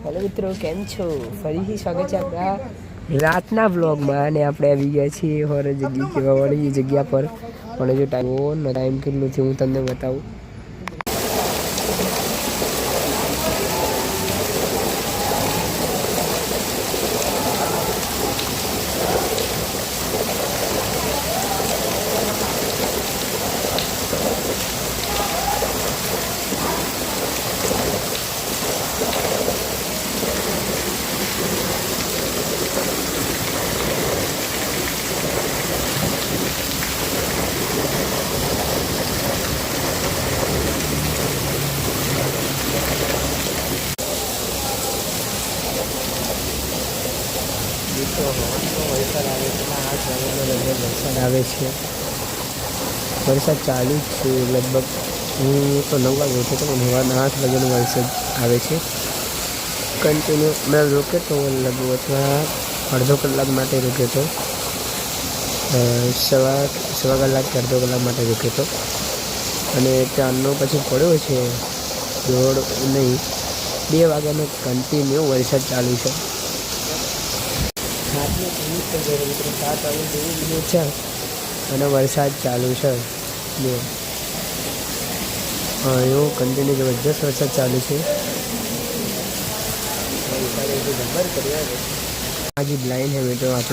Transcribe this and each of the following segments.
Hello મિત્રો, કેમ છો? ફરીથી સ્વાગત છે આપણા રાતના વ્લોગમાં. અને આપણે આવી ગયા છીએ હોર જગ્યા કહેવાવાળી જગ્યા પર. પણ જો ટાઈમ કેટલો છે હું તમને બતાવું. વરસાદ ચાલુ જ છે. લગભગ હું તો 9 વાગે ઉઠ્યો હતો પણ 8 વાગ્યાનો વરસાદ આવે છે કન્ટિન્યુ. મેં રોક્યો તો લગભગ અથવા અડધો કલાક માટે રોક્યો હતો, સવા કલાક કે અડધો કલાક માટે રોક્યો હતો. અને ચારનો પછી પડ્યો છે દોડ નહીં, 2 વાગ્યાનો કન્ટિન્યુ વરસાદ ચાલુ છે. 7 વાગે છે અને વરસાદ ચાલુ છે. જો એવો કન્ટિન્યુ જબરજસ્ત વરસાદ ચાલુ છે. आज ब्लाइंड है बेटो आप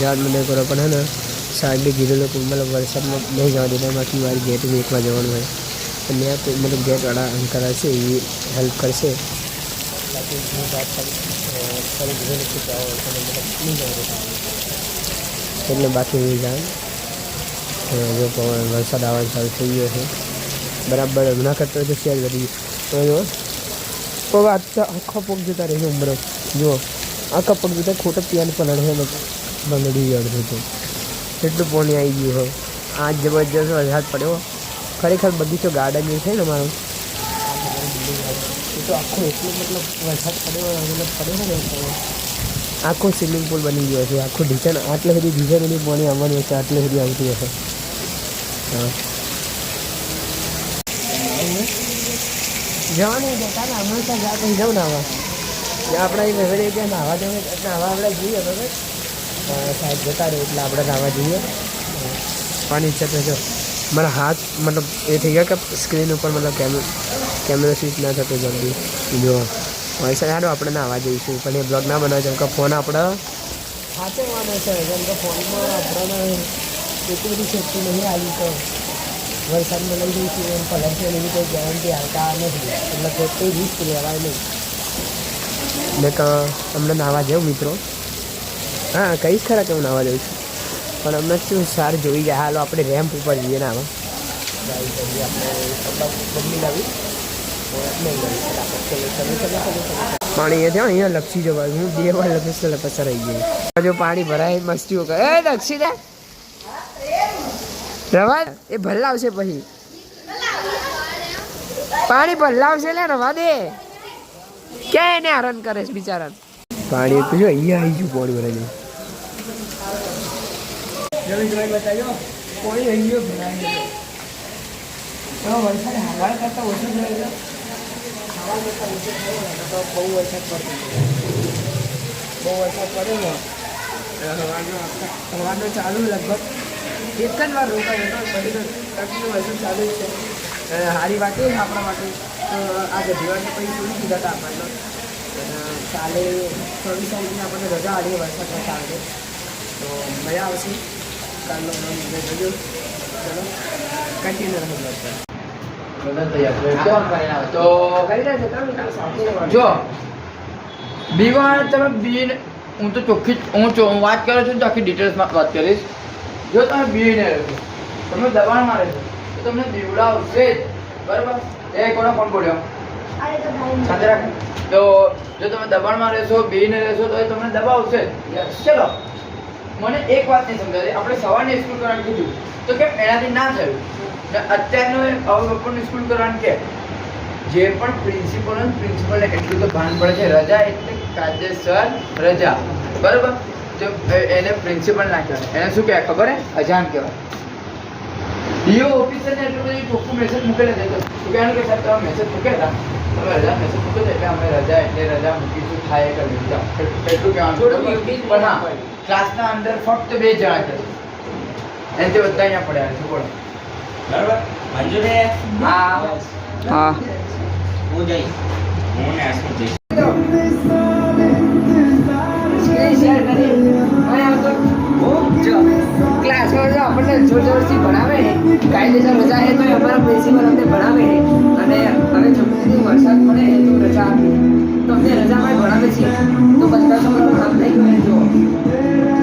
जान में नहीं करो पण है ना साइड भी गिरे लोग मतलब वरसाद में नहीं जवा देता. बाकी मारी गेट में एक जवान है मतलब गेट वाला अंकल हे ये हेल्प करसे. बाकी એટલે બાકી નહીં જાય. જો વરસાદ આવવાનું ચાલુ થઈ ગયો છે બરાબર. હમણાં કરતો તો શેર કરી જો પગ આખા પગ જતા રહે ઉમરો. જુઓ આખા પગ જતા ખોટા પિયાને પલળ છે બંગડી અડધું તો એટલું પાણી આવી ગયું હોય. આ જબરજસ્ત વરસાદ પડ્યો. ખરેખર બગીચો ગાર્ડન જે છે ને મારો એ તો આખો એટલો મતલબ વરસાદ પડ્યો ને આખો સ્વિમિંગ પુલ બની ગયો છે. આખું ઢીચણ આટલે સુધી ઢીચણ પાણી આવવાનું હશે, આટલે સુધી આવતું હશે. હા જવાનું જતા ને હમણાં ત્યાં પછી જાઉં નાવા. આપણે એ ફેવરેટ ત્યાં નાવા જવું નાવા આપણે જઈએ બરાબર. સાહેબ જતા રહે એટલે આપણે નાવા જઈએ. પાણી ઈચ્છા તો જો મારા હાથ મતલબ એ થઈ ગયા કે સ્ક્રીન ઉપર મતલબ કેમેરો સ્વિચ ના થતો જલ્દી. જો વરસાદ હારો આપણે નાવા જઈશું પણ એ બ્લોગ ના બનાવે જેમ કે ફોન આપણે સાચવવાનો છે. જેમ કે ફોનમાં આપણને એટલી બધી સેફ્ટી નહીં આવી તો વરસાદમાં લઈ જઈશું એમ કલર છે એની કોઈ ગેરંટી આવતા નથી એટલે કોઈ રિસ્ક લેવાય નહીં. ને અમને નાવા જાઉં મિત્રો. હા કહીશ ખરા કે હું નાવા જાઉં છું પણ અમને શું સાર જોઈ જાય. હાલો આપણે રેમ્પ ઉપર જઈએ નાવા. બદલી લાવી પાણી એ થયો અહીંયા લપસી જવાય. હું 2 વાર લપસતા રહી ગઈ. જો પાણી ભરાય મસ્તીઓ કરે એ લપસી દે રવા એ ભરલાવશે પછી પાણી ભરલાવશે લે રવા દે. ક્યાં એને હેરાન કરે છે બિચારા. પાણી તો જો અહીંયા આવી ગયું પાણી ભરાઈ ગયું. બતાજો પાણી અહીંયા ભરાય વરસાદ હવા કરતા ઓછો થયો. બહુ વરસાદ પડ્યો હવાનો ચાલુ લગભગ એક જ વાર રોકાયો હતો. પછી તો કન્ટિન્યુ વરસાદ ચાલુ જ છે. સારી વાત એ આપણા માટે આ ગઢીવાડને પછી છોડી દીધા હતા આપણને. કાલે 24 તારીખને આપણને રજા આડી વરસાદ થતા આવે તો મજા આવશે. કાલનો જોજો. ચલો કન્ટિન્યુ રહે જો બીવાણ તમે બીને હું તો ચોખ્ખી હું વાત કરું છું તો આખી ડિટેલ્સમાં વાત કરીશ. જો તમે બીને રહેશો તમે દબાણ મારે છો તો તમને બીવડાવશે જ બરાબર. એ કોનો ફોન પડ્યો સાથે રાખ. તો જો તમે દબાણમાં રહેશો બીને રહેશો તો એ તમને દબાવશે જ. ચલો મને એક વાત નહીં સમજાતી. આપણે સવારની સ્કૂલ કરવાનું કીધું તો કેમ એનાથી ના થયું ને અત્યારનું હવે બપોરની સ્કૂલ કરવાનું કે જે પણ પ્રિન્સિપલને એટલું તો ભાન પડે છે રજા એટલે કાયદેસર રજા બરાબર. તો એને પ્રિન્સિપલ ના કહેવાય, એને શું કહેવાય ખબર હે? અજાન કહેવાય. ડીઓ ઓફિસરને એટલું બધું ચોખ્ખું મેસેજ મૂકેલા છે તો કહેવાનું કે સાહેબ તમે મેસેજ મૂકેલા તમે રજા મેસેજ મૂકો છો એટલે અમે રજા એટલે રજા મૂકીશું થાય એ કરી દીધા એટલું કહેવાનું પણ હા ક્લાસના અંદર ફક્ત 2 જણા છે એનાથી બધા અહીંયા પડ્યા છે બોલો બરાબર મંજૂર છે હા હા હું જઈશ હું ને આસુ જઈશ ક્લાસમાં જો આપણને જોર જોરથી ભણાવે ને કાયદેસર રજા હે તો અમારા પ્રિન્સિપલ અમને ભણાવે ને અને હવે ચોખ્ખી વરસાદ પડે તો રજા આપે તો અમને રજામાં ભણાવે છે તો બધા છોકરાઓ કામ નહીં કરે જો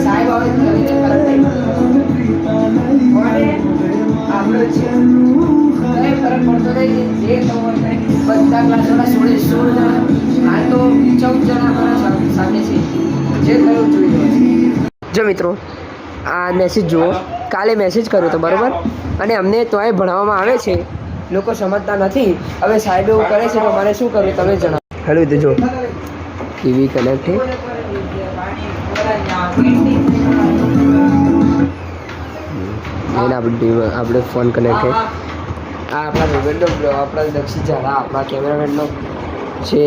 સાહેબ આવે તો કરીને ફરક નહીં પડે આપણો છે કઈ ફરક પડતો નહીં જે ખબર થાય બધા ક્લાસવાળા 16 જણા હાલ તો 14 જણા અમારા સામે છે જે થયું જોઈ લો જો મિત્રો આ મેસેજ જુઓ કાલે મેસેજ કર્યો હતો બરાબર અને અમને તોય ભણાવવામાં આવે છે લોકો સમજતા નથી હવે સાહેબ એવું કરે છે તો મારે શું કરવું તમે જણાવો હેલો તો જો ટીવી કનેક્ટ આપણે ફોન કનેક્ટ છે આ આપણા ભાઈબંધનો આપણા દક્ષિત ઝાલા આપણા કેમેરામેનનો છે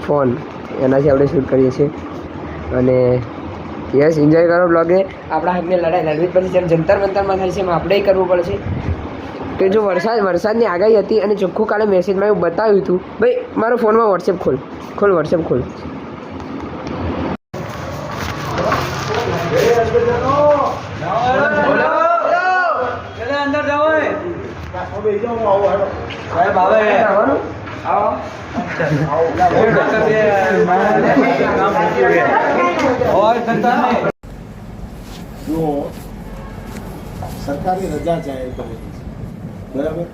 ફોન એનાથી આપણે શૂટ કરીએ છીએ અને યસ એન્જોય કરો બ્લોગે આપણા હકને લડાઈ લડવી પડશે જેમ જંતર મંતરમાં થાય છે એમ આપણે કરવું પડશે કે જો વરસાદની આગાહી હતી અને ચોખ્ખું કાલે મેસેજમાં એવું બતાવ્યું હતું ભાઈ મારો ફોનમાં વોટ્સએપ ખોલ વોટ્સએપ ખોલ અંદર જાઓ સાહેબ આવે આવવાનું જો સરકારી રજા જાહેર કરેલી છે બરાબર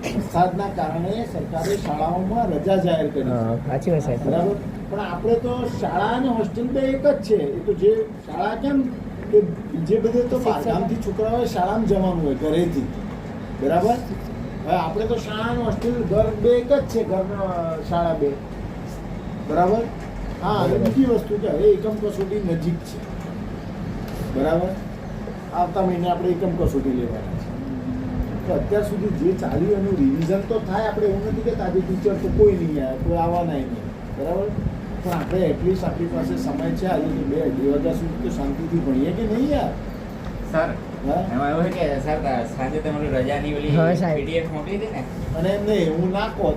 વરસાદના કારણે સરકારે શાળાઓમાં રજા જાહેર કરી છે સાચી વાત સાહેબ બરાબર પણ આપણે તો શાળા અને હોસ્ટેલ બે એક જ છે એ તો જે શાળા કેમ કે બીજે બધે તો બહારગામથી છોકરાઓએ શાળામાં જવાનું હોય ઘરેથી બરાબર હવે આપણે તો શાળા અને હોસ્ટેલ ઘર બે એક જ છે ઘર શાળા બે બરાબર હા અને બીજી વસ્તુ કે હવે એકમ કસોટી નજીક છે બરાબર આવતા મહિને આપણે એકમ કસોટી લેવાના છે તો અત્યાર સુધી જે ચાલ્યું એનું રિવિઝન તો થાય આપણે એવું નથી કે તાજી ટીચર તો કોઈ નહીં આવ્યા કોઈ આવવાના નહીં બરાબર પણ આપણે એટલીસ્ટ આપણી પાસે સમય છે આજે તો 2 વાગ્યા સુધી તો શાંતિથી ભણીએ કે નહીં યાર સર હા એમાં એવું છે કે સર સાંજે તમારી રજાની ઓલી હા, સાહેબ. પીડીએફ મોકલી હતી ને અને એમને એવું ના કહો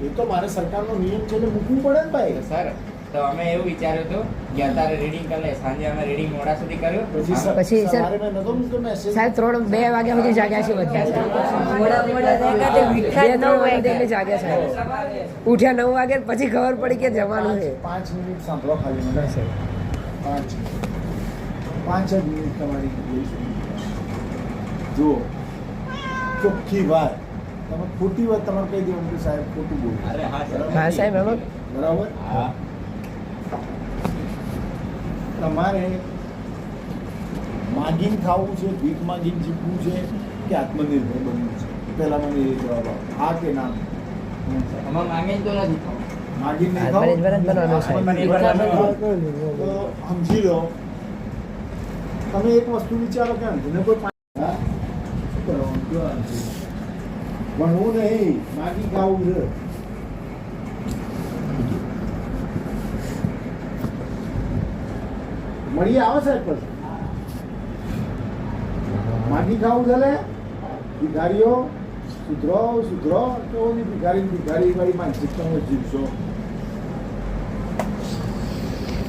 એ તો મારે સરકારનો નિયમ છે એટલે મૂકવું પડે ને ભાઈ સર તો અમે એવું વિચાર્યું હતું કે અત્યારે રીડિંગ કરી લે સાંજે અમે રીડિંગ મોડા સુધી કર્યું પછી હા. પછી સર- સવારે મેં નતો મૂક્યો મેસેજ સાહેબ 2 વાગ્યા સુધી જાગ્યા છે બધા 2-3 વાગે એટલે જાગ્યા સાહેબ ઉઠ્યા 9 વાગે પછી ખબર પડી કે જવાનું છે 5 મિનિટ સાંભળો ખાલી મને 5 જ મિનિટ તમારી લઈશું જો ચોખ્ખી વાત તમે ખોટી વાત તમારે કહી દેવું કે સાહેબ ખોટું બોલ અરે હા સર હા સાહેબ એમાં બરાબર હા તમારે માગીને ખાવું છે ભીખ માગીને જીવવું છે કે આત્મનિર્ભર બનવું છે પહેલા મને એ જવાબ આપો હા કે ના અમે માંગીને તો નથી માગીને નહીં આત્મનિર્ભર જ બનવાનું સાહેબ. આત્મનિર્ભર બનવાનું. તો સમજી લો તમે એક વસ્તુ વિચારો કે અંધને કોઈ હા? શું કરવાનું કયો અંધે? ભણવું નહીં માગી ખાવું છે મળી આવે સાહેબ પછી માગી ખાવું છે લે ભિખારીઓ સુધરો તો ભિખારી વાળી માનસિકતામાં જીવશો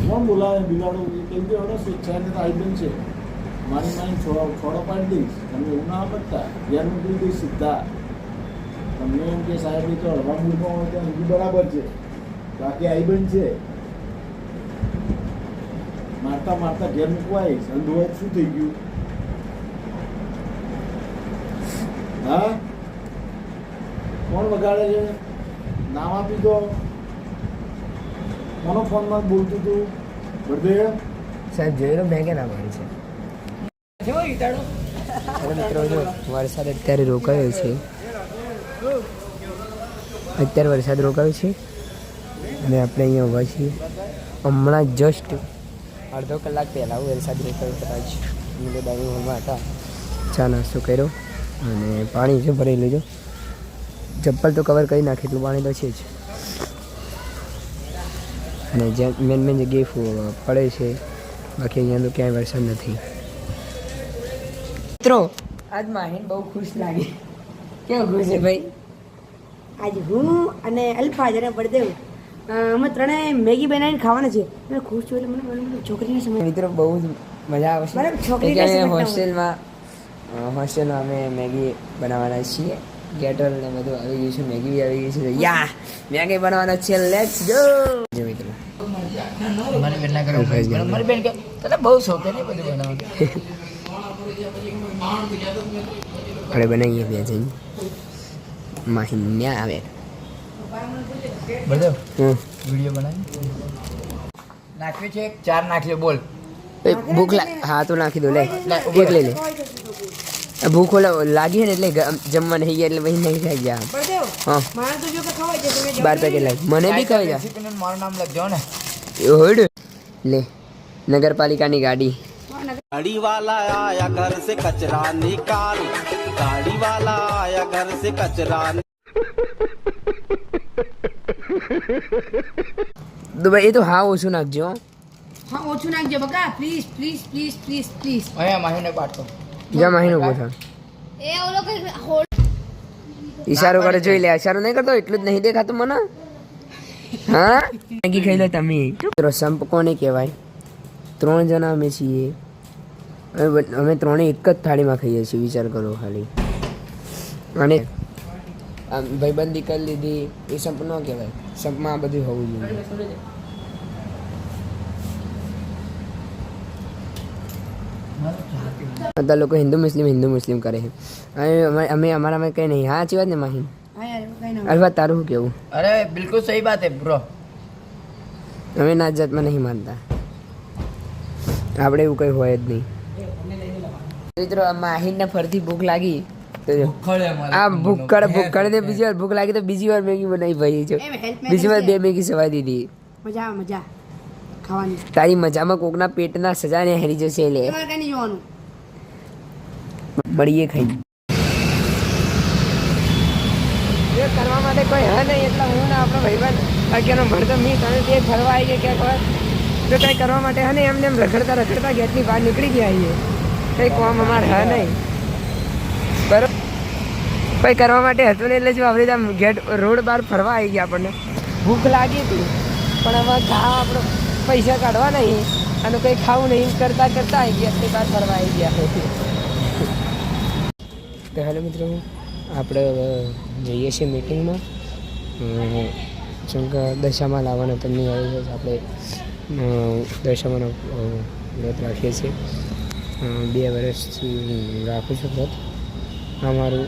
કોણ બોલાવે બિલાડો કેમ કે હવે સ્વેચ્છાને તો આઈબન છે મારી માઇન્ડ છોડો પાડી દઈશ તમે એવું ના પડતા ઘેર મોકલી દઈશ સીધા તમને એમ કે સાહેબ એ તો હળવા મૂળમાં હોય તો હજુ બરાબર છે બાકી આઈબન છે મારતા મારતા ઘેર મૂકવા આવીશ અંધ હોય તો શું થઈ ગયું હા કોણ વગાડે છે નામ આપી દો કોનો ફોનમાં બોલતું હતું બળદેવ સાહેબ જોઈ લો બેગે ના પાડી છે અને મિત્રો જો વરસાદ અત્યારે રોકાયો છે અને આપણે અહીંયા ઊભા છીએ હમણાં જસ્ટ અડધો કલાક પહેલાં વરસાદ રોકાયો કદાચ અમે તો ડાઇનિંગ હોલમાં હતા ચા નાસ્તો કર્યો અને પાણી છે ભરી લેજો. ચપ્પલ તો કવર કરી નાખે એટલું પાણી તો છે જ. અને જ્યાં મેન જગ્યાએ પડે છે, બાકી અહીંયા તો ક્યાંય વરસાદ નથી. મિત્રો આજ માહિન બહુ ખુશ લાગી. કેવું ખુશ છે ભાઈ? આજે હું અને અલ્ફા જરા બળદેવ અમે ત્રણેય મેગી બનાવીને ખાવાના છે. મેં ખુશ છું એટલે મને છોકરીને સમજ. મિત્રો બહુ જ મજા આવશે. બરાબર, છોકરીને એટલે સમજતા હોસ્ટેલમાં અમે મેગી બનાવવાના છીએ. ગેટર ને બધું આવી ગયું છે, મેગી બી આવી ગઈ છે. યા મેગી બનાવવાના છે. Let's go. જો મિત્રો મારી બેન ના કરો. મારી બેન કે તને બહુ શોખ છે ને બધું બનાવવાનું. આપણે બનાવીએ બે જણ. માહિન્યા આવે. બધો હમ વિડીયો બનાવી નાખ્યું છે. 4 નાખ્યો બોલ. ભૂખ હા તો નાખી દો. લે એક લઈ લે. ભૂખ લાગી ને એટલે જમવા નહીં ગયા એટલે પછી નહીં ખાઈ ગયા. બળદેવ હા મારે તો જો કે ખવાય છે તમે 12 પેકેટ લાવી. મને બી ખાઈ જા. રેસીપીનું મારું નામ લખજો ને. હોડ લે નગરપાલિકાની ગાડી. गाड़ी वाला आया घर से कचरा निकाल, गाड़ी वाला आया घर से कचरा. દુબઈ એ તો હા ઓછું નાખજો. હા ઓછું નાખજો બકા please please please please please. અહીંયા માહીને પાડતો. જા માહીનો ગોઠા. એ ઓલો કઈ હોલ ઈશારો કરે જોઈ લે. ઈશારો નહીં કરતો એટલું જ નહીં દેખાતું મને. હા મેગી ખાઈ લો તમે. સંપ કોને કહેવાય? 3 જણા અમે છીએ. અમે ત્રણે એક જ થાળીમાં ખાઈએ છીએ. વિચાર કરો ખાલી. અને ભાઈબંધી કરી લીધી એ સંપ ન કહેવાય. સંપમાં આ બધું હોવું જોઈએ. બધા લોકો હિન્દુ મુસ્લિમ કરે છે. અમે અમારામાં કંઈ નહીં. હા સાચી વાત ને માહિન? હા યાર કઈ ના અલ્ફા તારું શું કેવું? અરે બિલકુલ સહી બાત હે બ્રો. અમે નાત જાતમાં નહીં માનતા. આપણે એવું કંઈ હોય જ નહીં. મિત્રો માહિનને ફરતી ભૂખ લાગી તો જો આ ભૂખડ ને બીજી વાર ભૂખ લાગી તો બીજી વાર મેગી બનાવી ભાઈ છે. બીજી વાર 2 મેગી સવાઈ દીધી. મજા મજા ખાવાની. તારી મજામાં કોકના પેટના સજાને હેરી જશે. લે તમારે કઈ નહીં જોવાનું. મળીએ ખાઈ. એ કરવા માટે કોઈ હા નહીં એટલે હું ને આપણો ભાઈબંધ અગિયારનો ભણતો મી તમે તે ફરવા આવી ગયા ક્યાંક તો કંઈ કરવા માટે હા નહીં એમને એમ રખડતા ગેટની બહાર નીકળી ગયા આવીએ. કંઈ કામ અમારે હા નહીં બરોબર. કંઈ કરવા માટે હતું ને એટલે જો આપણે આમ ગેટ રોડ બહાર ફરવા આવી ગયા. આપણને ભૂખ લાગી હતી પણ હવે ખાવા આપણો પૈસા કાઢવા નહીં અને કંઈ ખાવું નહીં કરતાં આવી ગયા. તે બહાર ફરવા આવી ગયા. તો હેલો મિત્રો આપણે હવે જઈએ છીએ મીટિંગમાં. જેમ કે દશામાં લાવવાના તમને આવે છે. આપણે દશામાનો વ્રત રાખીએ છીએ. 2 વર્ષથી હું રાખું છું વ્રત. આ મારું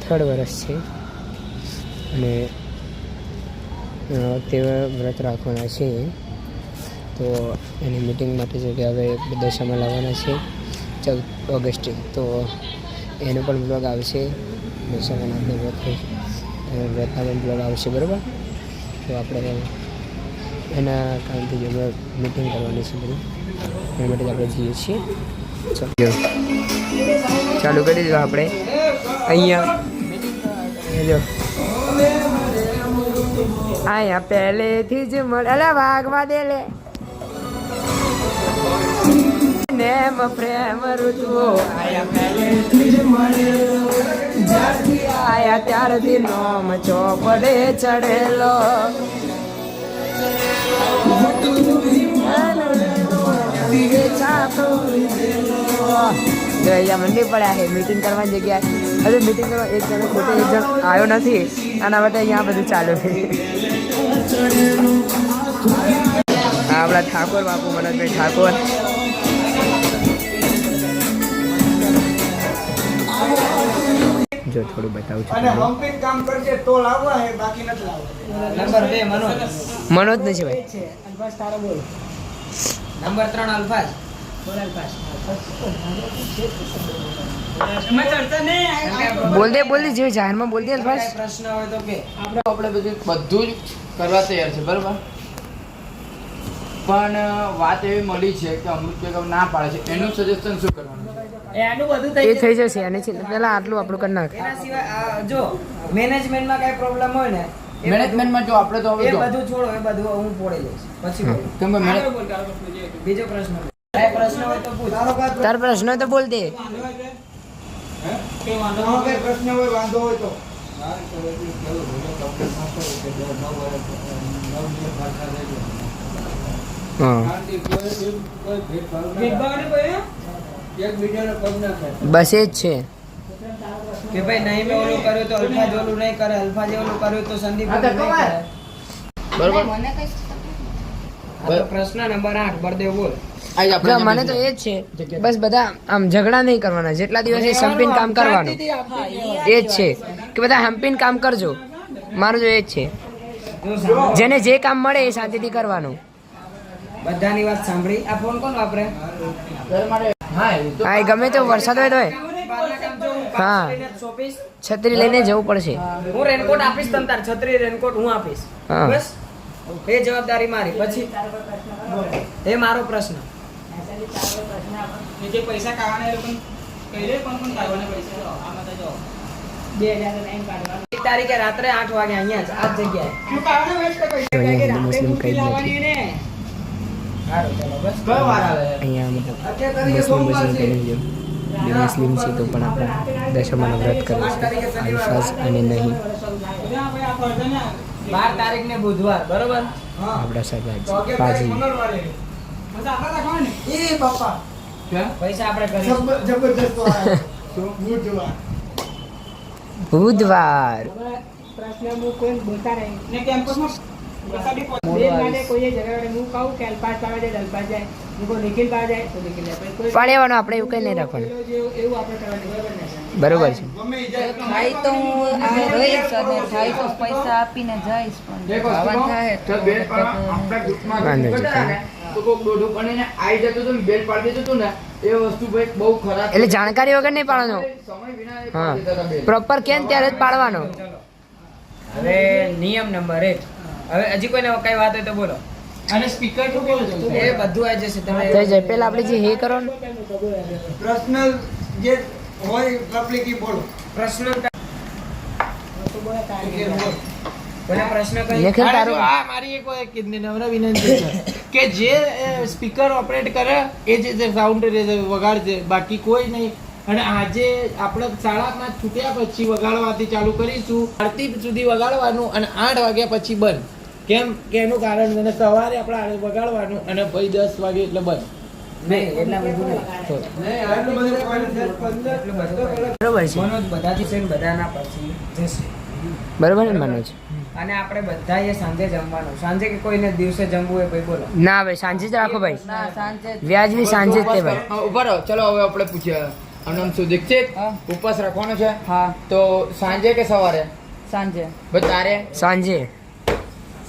3rd વર્ષ છે અને તે વ્રત રાખવાના છે. તો એની મિટિંગ માટે છે કે હવે દશામાં લાવવાના છે 14 ઓગસ્ટે. તો એનો પણ બ્લોગ આવશે. દશામાના વ્રતના પણ બ્લોગ આવશે બરાબર. તો આપણે એના કારણથી જ અમે મિટિંગ કરવાની છે બધું એના માટે જ આપણે જઈએ છીએ. ચાલુ કરી દીધું આપણે અહીંયા જો અહીંયા પહેલેથી જ મળે. અલા વાગવા દે લે નેમ પ્રેમ ઋતુઓ આયા પહેલેથી જ મળે. જ્યારથી આયા ત્યારથી નોમ ચોપડે ચડેલો. મંડી પડ્યા છે મીટિંગ કરવાની જગ્યાએ. હજુ મીટિંગ કરવા એક જણ ખોટે એક જણ આવ્યો નથી. આના માટે અહીંયા બધું ચાલુ છે. આપણા ઠાકોર બાપુ મનોજભાઈ ઠાકોર. જો થોડું બતાવું છું. કામ કરશે તો લાવવા હે બાકી નથી લાવવા. નંબર 2 મનોજ નથી ભાઈ. અલ્ફાસ તારો બોલ. નંબર 3 અલ્ફાસ. બોલ અલ્ફાસ. બોલ દે જે જાહેરમાં બોલ દે અલ્ફાસ. પ્રશ્ન હોય તો કે આપણે બધું જ કરવા તૈયાર છે બરાબર. પણ વાત એવી મળી છે કે અમૃત બેગમ ના પાડે છે. એનું સજેશન શું કરવાનું છે? એનું બધું એ થઈ જશે અને પેલા આટલું આપણું કરી નાખ. એના સિવાય જો મેનેજમેન્ટમાં કઈ પ્રોબ્લેમ હોય ને મેનેજમેન્ટમાં જો આપણે તો હવે એ જો બધું છોડો, એ બધું હું પોડી લઈશ પછી બોલો. કેમ કે મેનેજ બીજો પ્રશ્ન કઈ પ્રશ્ન હોય તો પૂછ. તાર પ્રશ્ન હોય તો બોલ દે. હા બસ એ જ છે. કે ભાઈ નહીં મેં ઓલું કર્યું તો અલ્ફા ઓલું નહીં કરે, અલ્ફા જે ઓલું કર્યું તો સંદીપ હા, ઓલું તો નહીં કરે. બરોબર. આ તો પ્રશ્ન નંબર 8 બળદેવ બોલ. આજ જો આપણે મને તો એ જ છે બસ બધા આમ ઝઘડા નહીં કરવાના, જેટલા દિવસે સંપીને કામ કરવાનું એ જ છે કે બધા હંપીને કામ કરજો. મારું તો એ જ છે, જો સાંભળો. જેને જે કામ મળે એ શાંતિથી કરવાનું. બધાની વાત સાંભળી. આ ફોન કોણ વાપરે? ઘર માટે હા એ તો હા એ ગમે તેવો વરસાદ હોય તોય બહારના કામ જો હું હા. કામ કરીને જ સોંપીશ. છત્રી લઈને જવું પડશે. હું રેનકોટ આપીશ તમ તાર, છત્રી રેનકોટ હું આપીશ. હા. બસ એ જવાબદારી મારી. પછી એ મારો પ્રશ્ન. જે પૈસા કાઢવાના એ લોકોને કહી દે, પણ કાઢવાના પૈસા આમાં તો જો 2009 કાઢવાના. 1 તારીખે રાત્રે 8 વાગે અહીંયા જ આ જ જગ્યાએ. શું કાઢવાના વેસ્ટ પૈસા? તો અહીંયા હિન્દુ મુસ્લિમ કઈ જ નથી. ને સારું ચાલો બસ. કયો વાર આવે? અહીંયા મતલબ મુસ્લિમ કઈ નહીં. જે મુસ્લિમ છે તો પણ આપણે દશમાનું વ્રત કરે છે અલ્ફાઝ અને નહીં 12 તારીખ ને બુધવાર બરોબર. આપણા સરદારજી પાજી. પૈસા આપણે કરીશું. બુધવાર પાડ્યાવાનું આપણે એવું કઈ નહીં રાખવાનું. બરોબર છે. થાય તો હું આ રહીશ અને થાય તો પૈસા આપીને જઈશ પણ આવવાનું થાય તો બેલ પાડવા આપણા ગ્રુપમાં વાંધો મેસેજ નહીં. કર્યા ને, તો કોક દોઢું પડીને આવી જતું હતું ને બેલ પાડી દીધું હતું ને, એ વસ્તુ ભાઈ બહુ ખરાબ છે. એટલે જાણકારી વગર નહીં પાડવાનો. સમય વિના એ હા પાડી દેતા બેલ. પ્રોપર કેમ ત્યારે જ પાડવાનો. હવે નિયમ નંબર 1. હવે હજી કોઈને કઈ વાત હોય તો બોલો. અને સ્પીકર તો કેવું છે? એ બધું આવી જશે. તમે થઈ જાય પેલા આપણે જે હે કરો ને પર્સનલ જે હોય પબ્લિક ઈ બોલો. પ્રશ્ન કોઈને પ્રશ્ન કઈ નિખિલ તારું આ મારી એક નમ્ર વિનંતી છે કે જે સ્પીકર ઓપરેટ કરે એ જે સાઉન્ડ વગાડશે, બાકી કોઈ નહીં. અને આજે આપણે શાળામાં છૂટ્યા પછી વગાડવાથી ચાલુ કરીશું. આરતી સુધી વગાડવાનું અને 8 વાગ્યા પછી બંધ. કેમ કે એનું કારણ છે સવારે આપણે વગાડવાનું અને પછી 10 વાગે એટલે બંધ. નહીં એટલા બધું નહીં. બરોબર છે. મનોજ બધાથી છે ને બધાના પછી જશે. બરોબર ને મનોજ? અને આપણે બધાએ સાંજે જમવાનું. સાંજે કે કોઈને દિવસે જમવું હોય ભાઈ બોલો. ના ભાઈ સાંજે જ રાખો ભાઈ. ના સાંજે જ. વ્યાજબી સાંજે જ તે ભાઈ. હા, ઉભા રહો. ચલો હવે આપણે પૂછીએ. આનું નામ શું? દીક્ષિત, હા. ઉપવાસ રાખવાનો છે હા તો સાંજે કે સવારે? સાંજે ભાઈ તારે સાંજે.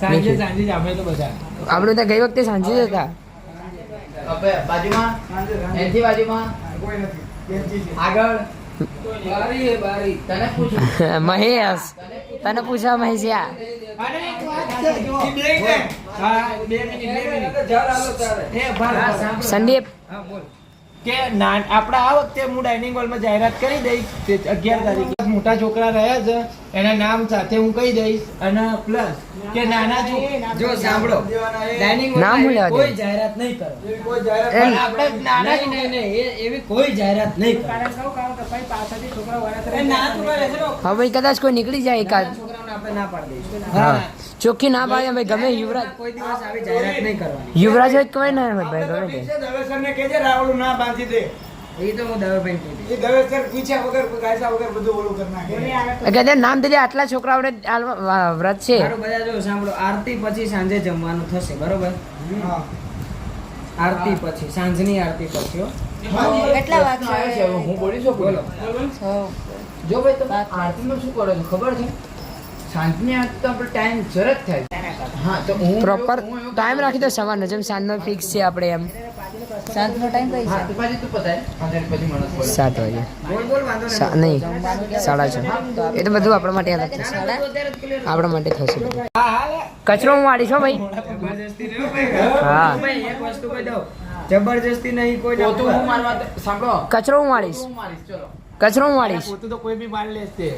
સાંજે સાંજે જ અમે તો બધા આપણે તો ગઈ વખતે સાંજે જ હતા. હવે બાજુમાં એનથી બાજુમાં આગળ બારી તને પૂછું મહેશ તને પૂછા મહેશિયા. અને એક વાત છે, હા, 2 મિનિટ. હા, સાંભળો. સંદીપ હા બોલ. કે આપણે આ વખતે હું ડાઇનિંગ હોલમાં જાહેરાત કરી દઈશ તે 11 તારીખે મોટા છોકરા રહ્યા છે એના નામ સાથે હું કહી દઈશ. અને પ્લસ કે નાના જો સાંભળો, ડાઇનિંગ નામ હું લેવા દે. કોઈ જાહેરાત નહીં કરો. પણ આપણે નાના નહીં નહીં નહીં એવી કોઈ જાહેરાત નહીં કરો. હવે ભાઈ કદાચ કોઈ નીકળી જાય એકાદ. છોકરાઓને આપણે ના પાડી દઈશું. હા ચોખ્ખી ના પાડે ભાઈ. ગમે યુવરાજ કોઈ દિવસ આવી જાહેરાત નહીં કરવાની. યુવરાજ હોય તો કોઈ ના ભાઈ ગમે તે. દવેસરને કહેજે રાવળું ના બાંધી દે. એ તો હું દવેભાઈ કહી એ દવેસર પૂછ્યા વગર ગાયસા વગર બધું ઓલું કરી નાખે. કદાચ નામ દીધે આટલા છોકરાઓને વ્રત છે. મારું બધા જો સાંભળો, આરતી પછી સાંજે જમવાનું થશે બરોબર. હા. આરતી પછી સાંજની આરતી પછી હો. કેટલા વાગશે? આવે છે હવે હું બોલી શકું? બોલો. જો ભાઈ તમે આરતીમાં શું કરો છો ખબર છે? સાંજની આરતી તો આપણે ટાઈમ જરત થાય. હા તો હું પ્રોપર હું એવું ટાઈમ રાખી દો સવારનો જેમ સાંજનો ફિક્સ છે આપણે એમ. સાંજનો ટાઈમ કઈ હા છે તો પછી તું પતાય 5 પછી માણસ બોલે 7 વાગે બોલ બોલ વાંધો નહીં 6:30 એ તો બધું આપણા માટે અલગ થશે આપણા માટે થશે બધું. કચરો હું વાળીશ હો ભાઈ. જબરજસ્તી નહીં ભાઈ. હા ભાઈ એક વસ્તુ કહી દઉં જબરજસ્તી નહીં કોઈ પોતું હું મારવા સાંભળો કચરો હું વાળીશ હું મારીશ ચલો કચરો હું વાળીશ પોતું તો કોઈ બી માર લેશે.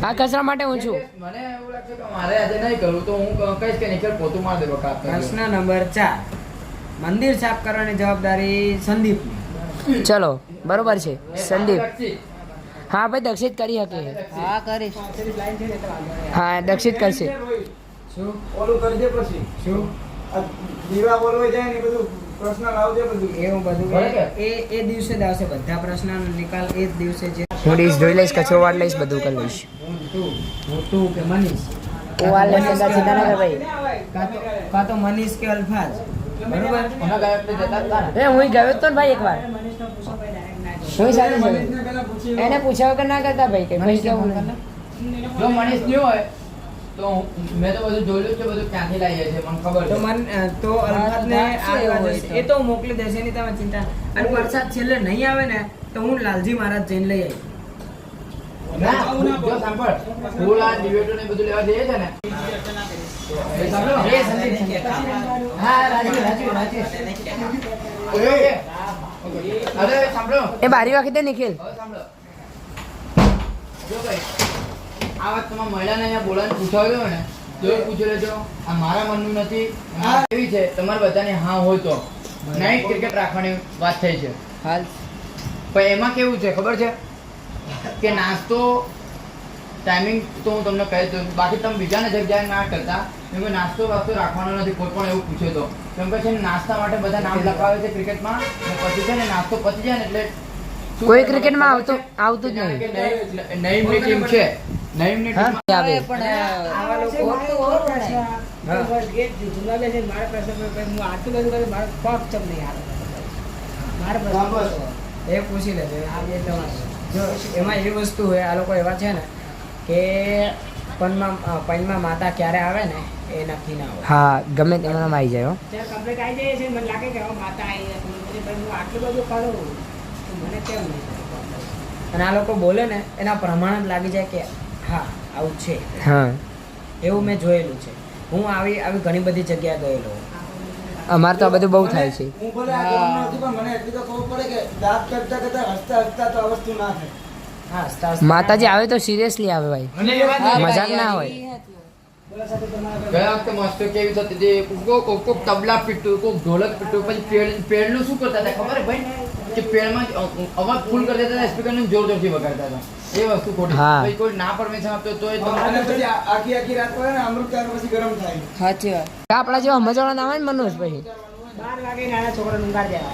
આ કચરા માટે હું છું. મને એવું લાગે કે મારે આજે નહીં કરવું તો હું કહીશ કે નિખિલ પોતું માર દે બકા પ્રશ્ન નંબર 4 મંદિર સાફ કરવાની જવાબદારી સંદીપની. ચલો બરોબર છે સંદીપ. હા ભાઈ દક્ષિત કરી શકે. હા કરીશ હા દક્ષિત કરશે. શું ઓલું કરી દે પછી શું આ દીવા બોલવાઈ જાય ને એ બધું પ્રશ્ન લાવજે બધું. એવું બધું બરાબર. એ દિવસે જ આવશે બધા પ્રશ્નનો નિકાલ એ જ દિવસે જે હું ડીશ ધોઈ લઈશ કચરો વાળ લઈશ બધું કરી લઈશ. હું તું કે મનીષ વાળ લઈશ ચિંતા ના કર ભાઈ. કાં તો મનીષ કે અલ્ફાજ બરોબર હમણાં ગયા વખતે જતા હતા ને હું ગયો તો ને ભાઈ એકવાર હું સાથે ગયો. પહેલા પૂછી એને પૂછ્યા વગર ના કરતા ભાઈ કે ભાઈ કેવું નહીં. જો મનીષ નહીં હોય તો મેં તો બધું જોયેલું છે બધું ક્યાંથી લાવીએ છે મને ખબર તો છે તો અલ્ફાજને આગળ દઈશ. એ તો હું મોકલી દઈશ એની તમે ચિંતા અને વરસાદ છેલ્લે નહીં આવે ને તો હું લાલજી મહારાજ જઈને લઈ આવીશ. ના જો સાંભળ ફૂલ આ ડિબેટો ને બધું લેવા જઈએ છે ને એ સાંભળો એ સંદીપ હા રાજુ ઓકે અરે સાંભળો એ બારી વાગી દે નિખિલ. હવે સાંભળો જો ભાઈ આ વાત તમારા મહિલાને અહીંયા બોલાવીને પૂછાવ્યો હોય ને તો એ પૂછી લેજો આ મારા મનનું નથી આ એવી છે તમારે બધાની હા હોય તો નાઇટ ક્રિકેટ રાખવાની વાત થઈ છે હાલ પણ એમાં કેવું છે ખબર છે કે નાસ્તો ટાઈમિંગ તો હું તમને કહી દઉં બાકી તમે બીજાને જગ્યાએ ના કરતા કેમ કે નાસ્તો વાસ્તો રાખવાનો નથી કોઈ પણ એવું પૂછે તો કેમ કે છે ને નાસ્તા માટે બધા નામ લખાવે છે ક્રિકેટમાં અને પછી છે ને નાસ્તો પતી જાય ને એટલે શું કોઈ કરે ક્રિકેટમાં ખબર આવતું જ છે? નહીં. કે નઈમની ટીમ છે નઈમની હા ટીમમાં આવે પણ આવા લોકો ઓળખતું ઓળખું ને. જુનાગઢ છે મારા પ્રશ્ન હું આટલું બધું કર્યું મારે પગ ચમ નહીં આવે મારા પ્રશ્ન એ પૂછી લેજો આ બે તમારે જો એમાં એવી વસ્તુ હોય આ લોકો એવા છે ને કે પનમાં માતા ક્યારે આવે ને એ નક્કી ના હોય હા ગમે તેમાં આવી જાય હો. ત્યારે કમ્પ્લેટ આવી જાય છે મને લાગે કે હવે માતા આવી નથી ભાઈ હું આટલું બધું કરું તો મને કેમ નહીં અને આ લોકો બોલે ને એના પ્રમાણ જ લાગી જાય કે હા આવું છે હા એવું મેં જોયેલું છે હું આવી ઘણી બધી જગ્યાએ ગયેલો અમારે તો આ બધું બહુ થાય છે. હું ભલે આ ગામનો નથી પણ મને એટલી તો ખબર પડે કે દાંત કરતા કરતા હસતા હસતા તો આ વસ્તુ ના થાય. હા સ્ટાર માતાજી આવે તો સિરિયસલી આવે ભાઈ. મજાક ના હોય. ગયા વખતે મસ્ત કેવી થતી હતી કોક તબલા પીટતું કોક ઢોલક પીટતું પછી પેડનું શું કરતા હતા ખબર હે ભાઈ કે પેડમાં અવાજ ફૂલ કરી દેતા હતા સ્પીકરને જોર જોરથી વગાડતા હતા એ વસ્તુ ખોટી હા. ભાઈ કોઈ ના પરમિશન આપતો તો એ અને પછી આખી આખી રાત પડે ને અમૃત ત્યાર પછી ગરમ થાય. સાચી વાત આપણા જેવા સમજવાના ના હોય ને મનોજ ભાઈ 12 વાગે નાના છોકરા ઊંઘાડ જાય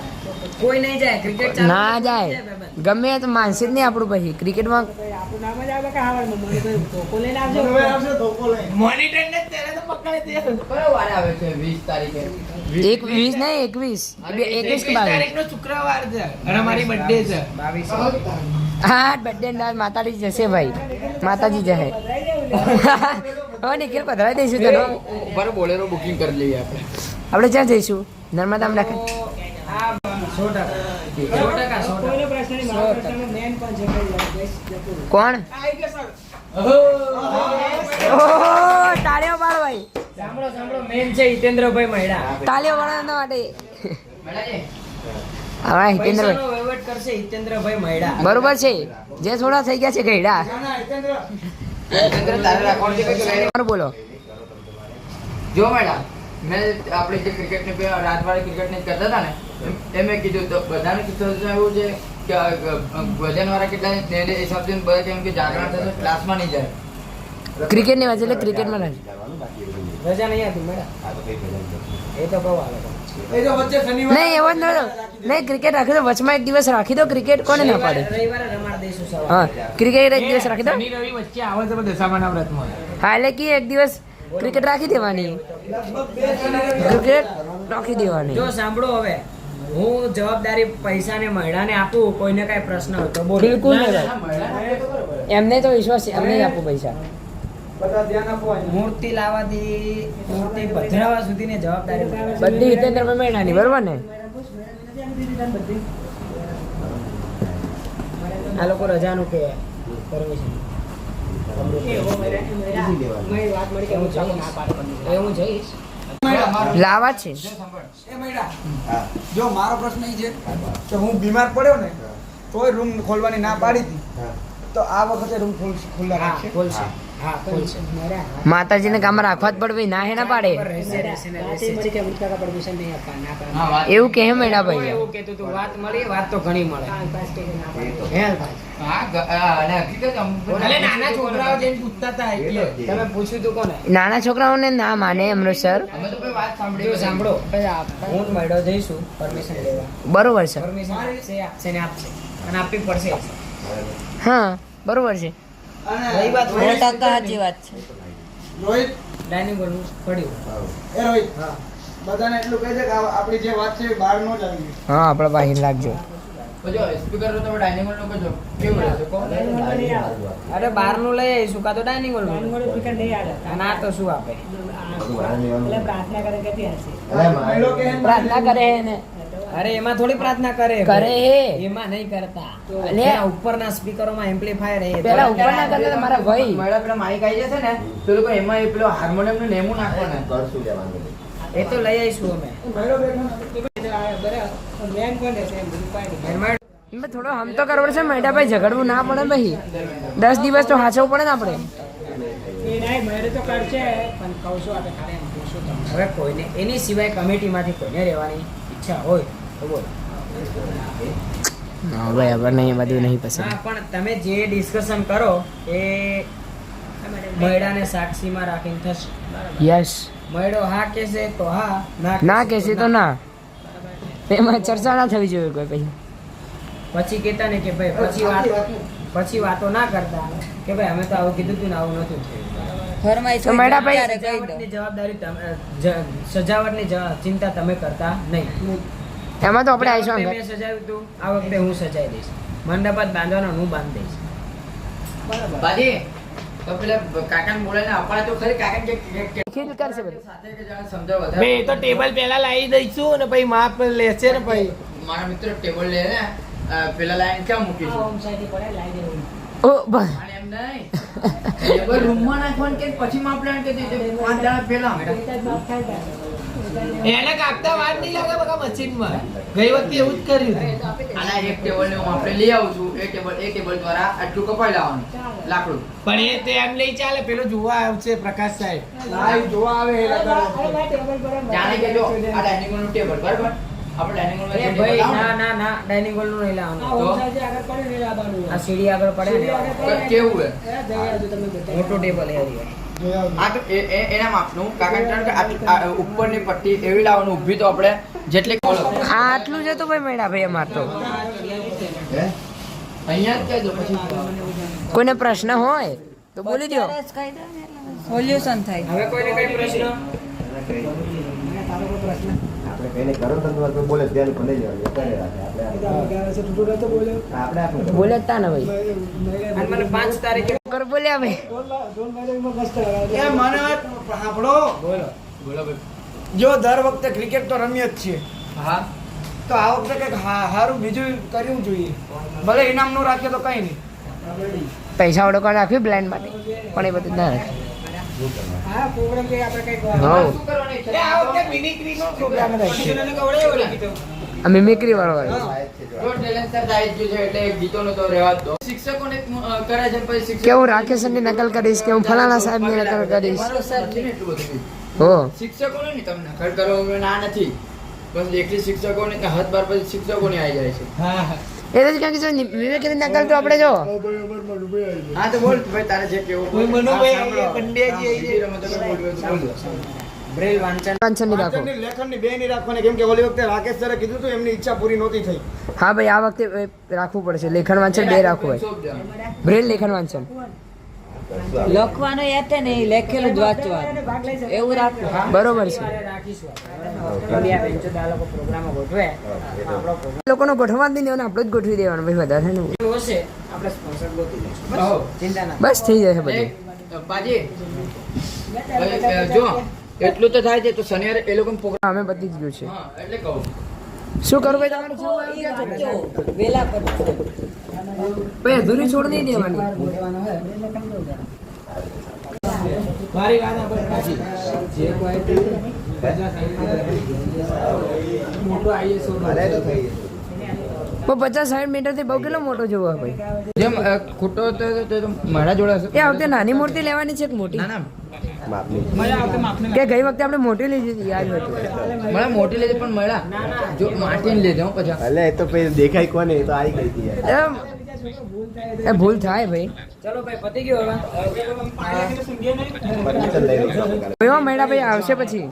કોઈ નહીં જાય ક્રિકેટ ના જાય ગમે તે માનસી જ નહીં આપણું પછી ક્રિકેટમાં આપણું નામ જ આવે કે હા મને ધોકો લઈને આવજો હવે આવશે ધોકો લઈને. મોનિટર ને ત્યારે તો પકડી દે કયો વાર આવે છે 20 તારીખે 21 નહીં 21 કે 22 તારીખનો શુક્રવાર છે અને મારી બર્થડે છે 22 હા બર્થડે ના માતાજી જશે ભાઈ માતાજી જશે હવે નિખિલ પધરાઈ દઈશું તને. ઉપર બોલેરો બુકિંગ કરી લઈએ આપણે આપણે ક્યાં જઈશું નર્મદામાં રાખે આ 100% મેન પણ છે કોણ ઓહો તાળીઓ પાડ ભાઈ સાંભળો મેન છે હિતેન્દ્રભાઈ મહેડા તાળીઓ પાડવાના માટે મેળાજી હા હિતેન્દ્રભાઈ પૈસાનો વહીવટ કરશે હિતેન્દ્રભાઈ મહેડા બરોબર છે જે થોડા થઈ ગયા છે ગયડા. ના ના હિતેન્દ્ર તારે રાખવાનું છે કે બોલો જો મેડમ મેં આપણે જે ક્રિકેટની રાતવાળી ક્રિકેટની કરતા હતા ને એ મેં કીધું તો બધાને કીધું એવું છે કે વજનવાળા કેટલા ને એ હિસાબથી બધા કેમ કે જાગરણ થશે ક્લાસમાં નહીં જાય ક્રિકેટની વાત એટલે ક્રિકેટમાં નથી. રજા નહીં હતી મેડમ એ તો બહુ આવે એ તો વચ્ચે શનિવાર નહીં એવો જ ન નહીં ક્રિકેટ રાખી દો વચમાં એક દિવસ રાખી દો ક્રિકેટ કોને ના પાડે. રવિવારે રમાડ દઈશું સવારે હા ક્રિકેટ એક દિવસ રાખી દો. શનિ રવિ વચ્ચે આવે છે પણ દશામાના વ્રતમાં હા એટલે કે એક દિવસ ક્રિકેટ રાખી દેવાની ક્રિકેટ રાખી દેવાની. જો સાંભળો હવે હું જવાબદારી પૈસાને મહિલાને આપું કોઈને કઈ પ્રશ્ન હોય તો બોલો બિલકુલ નહીં ભાઈ. એમને તો વિશ્વાસ છે એમને જ આપું પૈસા. બધા ધ્યાન આપો અહીંયા. મૂર્તિ લાવવાથી મૂર્તિ પધરાવા સુધીની જવાબદારી બધી હિતેન્દ્રભાઈ મહિનાની બરોબર ને આ લોકો રજાનું કે પરમિશન હું જઈશ લાવા છે એ મૈડા જો મારો પ્રશ્ન એ છે કે હું બીમાર પડ્યો ને તોય રૂમ ખોલવાની ના પાડી હતી તો આ વખતે રૂમ ખુલ્લા રાખશે ખોલશે હા ખોલશે માતાજીને કામમાં રાખવા જ પડે ના હે ના પાડે પરમિશન નહીં આપવા એવું કે મેળા ભાઈ એવું કહેતું તું વાત મળી વાત તો ઘણી મળે હેલ ભાઈ અરે નાના છોકરાઓ જઈને પૂછતા હતા એટલે તમે પૂછ્યું તું કોને નાના છોકરાઓને ના માને એમનો સર જો સાંભળો હું મળ્યો જઈશું પરમિશન લેવા બરોબર છે પરમિશન આપશે ને આપશે અને આપવી પડશે હા બરોબર છે રહી વાત 100% સાચી વાત છે. રોહિત ડાઇનિંગ હોલનું પડ્યું એ રોહિત બધાને એટલું કહે છે કે આપણી જે વાત છે એ બહાર ન જ આવી હા આપણે બહાર રાખજો અરે બહારનું લઈ આવીશું કાં તો ડાઇનિંગ હોલનું અને આ તો શું આપે પ્રાર્થના કરે હે ને અરે એમાં થોડી પ્રાર્થના કરે કરે હે એમાં નહીં કરતા લે. એના ઉપરના સ્પીકરોમાં એમ્પ્લીફાયર હે પેલા ઉપર ના કરતા મારા ભાઈ પેલા માઇક આવી જશે ને તો લોકો એમાં એ પેલો હાર્મોનિયમ નું નેમું નાખવાના એ તો લઈ આવીશું અમે થોડો હમ તો કરવો છે મેડા ભાઈ ઝઘડવું ના પડે ભાઈ 10 દિવસ તો હાચવું પડે ને આપણે હવે કોઈને એની સિવાય કમિટીમાંથી કોઈને રહેવાની ઈચ્છા હોય તો બોલો હા ભાઈ હવે નહીં બધું નહીં પસંદ હા પણ તમે જે ડિસ્કશન કરો એ મયડાને સાક્ષીમાં રાખીને થશે યસ મયડો હા કહેશે તો હા ના કહેશે તો ના એમાં ચર્ચા ના થવી જોઈએ કોઈ પછી પછી કહેતા ને કે ભાઈ પછી વાતો ના કરતા કે ભાઈ અમે તો આવું કીધું હતું ને આવું નતું થયું ફરમાઈશ તો મેડા ભાઈ ત્યારે કહી દો. સજાવટની જવાબદારી સજાવટની ચિંતા તમે કરતા નહીં એમાં તો આપણે આવીશું મેં આગળ સજાવ્યું હતું આ વખતે હું સજાઈ દઈશ મંડપ જ બાંધવાનો હું બાંધી દઈશ બાજી તો પેલા કાકાને બોલે ને આપણે તો ખરી કાકા કે ખીલ કરશે બધું સાથે કે જણા સમજાવ બે તો ટેબલ પેલા લાવી દઈશું ને પછી માપ લેશે ને પછી મારા મિત્ર ટેબલ લે ને પેલા લાઈન ક્યાં મૂકીશું ઓ બસ અને એમ નહીં ટેબલ રૂમમાં નાખવાનું કે પછી માપ લેવાનું કે 5 દાડા પહેલા એને કાપતા વાર નહીં લાગે બકા મશીનમાં ગઈ વખતે એવું જ કર્યું હતું. આના એક ટેબલ ને હું આપણે લઈ આવું છું એ ટેબલ દ્વારા આટલું કપાઈ લાવવાનું લાકડું પણ એ તો એમ નહીં ચાલે પેલો જોવા આવશે પ્રકાશ સાહેબ જોવા આવે જાણે કે જો આ ડાઇનિંગ હોલ નું ટેબલ બરાબર આપણે ડાઇનિંગ હોલ એ ભાઈ ના ડાઇનિંગ હોલ નું નહીં લાવવાનું આ સીડી આગળ પડે ને કેવું હે મોટું ટેબલ એ આ તો એના માપનું કાકા કારણ કે ઉપરની પટ્ટી એવી લાવવાનું ઊભી તો આપણે જેટલી ખોલો આ આટલું જ હતું ભાઈ મેડા ભાઈ અમાર તો અહીંયા જ કહી દો પછી કોઈને પ્રશ્ન હોય તો બોલી દો ત્યારે જ કહી દો ને એટલે સોલ્યુશન થાય. હવે કોઈને કઈ પ્રશ્ન બોલે જ તા ને ભાઈ અને મને 5 તારીખે કર બોલ્યા ભાઈ એ મને સાંભળો બોલો ભાઈ જો દર વખતે ક્રિકેટ તો રમીએ જ છીએ હા તો આ વખતે કંઈક સારું બીજું કરવું જોઈએ ભલે ઇનામનું રાખીએ તો કઈ નહીં પૈસા ઓળો કરી રાખ્યું બ્લાઇન્ડ માટે પણ એ બધું ના રાખ્યું હા પ્રોગ્રામ કે આપણે કઈક હવ શું કરવાની એ આ વખતે મિમિક્રીનો પ્રોગ્રામ રાખ્યો આ મિમિક્રી વાળો વાળો જો ટેલેન્ટ થાય જ છે એટલે ગીતોનો તો રહેવા જ દો શિક્ષકોને કરે છે પછી શિક્ષક કે હું રાકેશની નકલ કરીશ કે હું ફલાણા સાહેબની નકલ કરીશ મારો સાહેબ છે ને એટલું બધું હો શિક્ષકોને નહીં તમને નકલ કરવા ના નથી બસ એકલી શિક્ષકોને કે હાથ બાર પછી શિક્ષકોને આવી જાય છે હા હા એ તો ક્યાં કીધું મિમિક્રી નકલ તો આપણે જો હા તો બોલ ભાઈ તારે જે કેવું બોલ. મનુભાઈ હા, સાંભળો. પંડ્યાજી આવી બીજી રમતો કોઈ બોલવી હોય તો બોલો. બ્રેલ વાંચન વાંચનની રાખો લેખનની બે નહીં રાખવાની કેમ કે ઓલી વખતે રાકેશ સરે કીધું હતું એમની ઈચ્છા પૂરી નહોતી થઈ હા ભાઈ આ વખતે રાખવું પડશે લેખન વાંચન બે રાખવું હોય સોંપ દેવાનું. બ્રેલ લેખન વાંચન લખવાનું યાદ છે ને એ લેખેલું જ વાંચવાનું એવું રાખવું. બરોબર છે રાખીશું ઇન્ડિયા બેન્ચો આ લોકો પ્રોગ્રામો ગોઠવે આપણો એ લોકોનો ગોઠવવા જ નહીં દેવાનું આપણે જ ગોઠવી દેવાનું ભાઈ વધારે ને પ્રોગ્રામ હશે આપણે સ્પોન્સર ગોતી લઈશું હો. ચિંતા ના બસ થઈ જશે બધું એક, બાજી જો એટલું તો થાય છે તો શનિવારે એ લોકો અમે પતી જ ગયું છે હા એટલે કહું શું કરું ભાઈ તમારે જેવું આવી ગયા છે વેલા પર ભાઈ અધૂરી છોડ નહીં દેવાની મારી વાત આપણે પાછી જે ક્વોલિટી મોટો આઈએસઓ પણ 50-60 મીટરથી બહુ કેટલો મોટો જોવો ભાઈ જેમ ખોટો હતો તો મારા જોડે હશે. એ વખતે નાની મૂર્તિ લેવાની છે કે મોટી ના ના કે ગઈ વખતે આપણે મોટી લીધી હતી યાદ હતું મને મોટી લેજે પણ મળ્યા જો માટીને લેજે હું પછી અલે એ તો પછી દેખાય કોને એ તો આવી ગઈ હતી યાર. એ ભૂલ થાય ભાઈ ચલો ભાઈ પતી ગયો હવે પરમિશન લઈ લઈશું. એવા મેળા ભાઈ આવશે પછી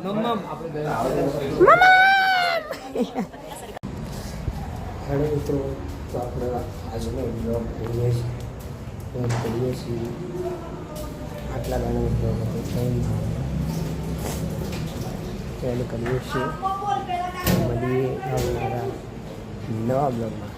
મિત્રો તો આપણે આજનો બ્લોગ કરીએ છીએ આટલા ગાના બ્લોગ હતો કરીએ છીએ મળીએ આવનારા નવા બ્લોગમાં